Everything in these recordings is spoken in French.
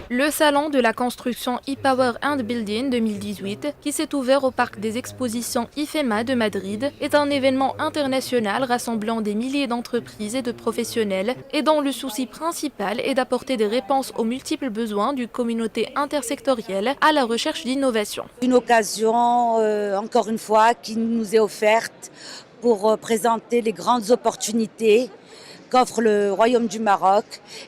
Le salon de la construction e-Power and Building 2018, qui s'est ouvert au parc des expositions IFEMA de Madrid, est un événement international rassemblant des milliers d'entreprises et de professionnels et dont le souci principal est d'apporter des réponses aux multiples besoins d'une communauté intersectorielle à la recherche d'innovation. Une occasion, encore une fois, qui nous est offerte pour présenter les grandes opportunités qu'offre le Royaume du Maroc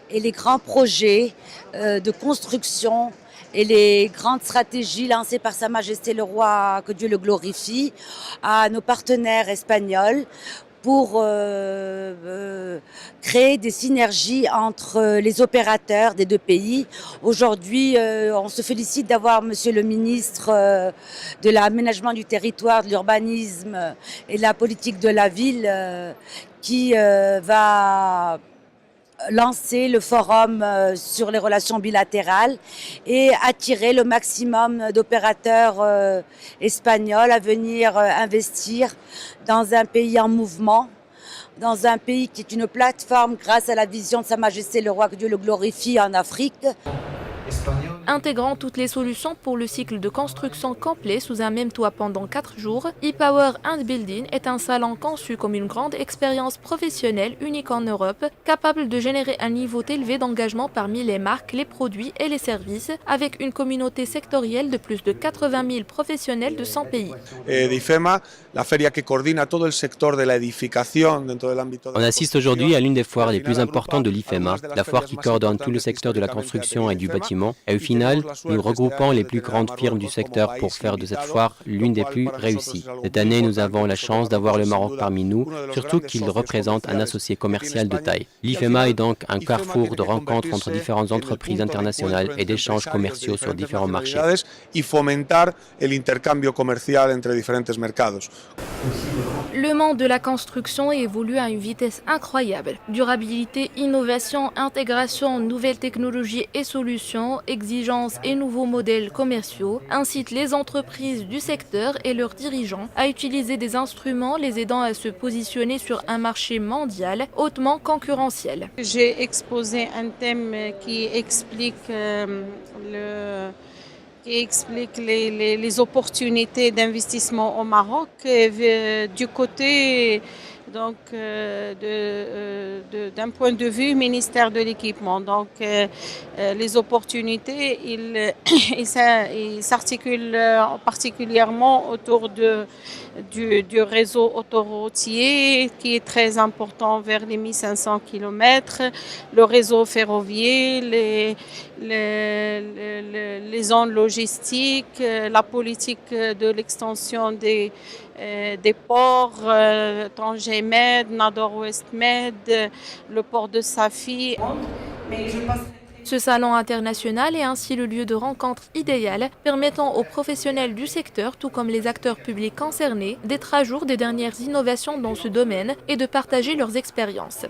et les grands projets de construction et les grandes stratégies lancées par Sa Majesté le Roi, que Dieu le glorifie, à nos partenaires espagnols pour créer des synergies entre les opérateurs des deux pays. Aujourd'hui, on se félicite d'avoir Monsieur le ministre de l'Aménagement du territoire, de l'urbanisme et de la politique de la ville qui va lancer le forum sur les relations bilatérales et attirer le maximum d'opérateurs espagnols à venir investir dans un pays en mouvement, dans un pays qui est une plateforme grâce à la vision de Sa Majesté le Roi, que Dieu le glorifie, en Afrique. Intégrant toutes les solutions pour le cycle de construction complet sous un même toit pendant 4 jours, e-Power and Building est un salon conçu comme une grande expérience professionnelle unique en Europe, capable de générer un niveau élevé d'engagement parmi les marques, les produits et les services, avec une communauté sectorielle de plus de 80 000 professionnels de 100 pays. On assiste aujourd'hui à l'une des foires les plus importantes de l'IFEMA, la foire qui coordonne tout le secteur de la construction et du bâtiment. Et au final, nous regroupons les plus grandes firmes du secteur pour faire de cette foire l'une des plus réussies. Cette année, nous avons la chance d'avoir le Maroc parmi nous, surtout qu'il représente un associé commercial de taille. L'IFEMA est donc un carrefour de rencontres entre différentes entreprises internationales et d'échanges commerciaux sur différents marchés. Le monde de la construction évolue à une vitesse incroyable. Durabilité, innovation, intégration, nouvelles technologies et solutions, exigences et nouveaux modèles commerciaux incitent les entreprises du secteur et leurs dirigeants à utiliser des instruments les aidant à se positionner sur un marché mondial hautement concurrentiel. J'ai exposé un thème qui explique les opportunités d'investissement au Maroc du côté donc d'un point de vue ministère de l'équipement. Donc les opportunités ils s'articulent particulièrement autour du réseau autoroutier qui est très important vers les 1500 km, le réseau ferroviaire, les zones logistiques, la politique de l'extension des ports, Tanger Med, Nador Ouest Med, le port de Safi. Ce salon international est ainsi le lieu de rencontre idéal permettant aux professionnels du secteur, tout comme les acteurs publics concernés, d'être à jour des dernières innovations dans ce domaine et de partager leurs expériences.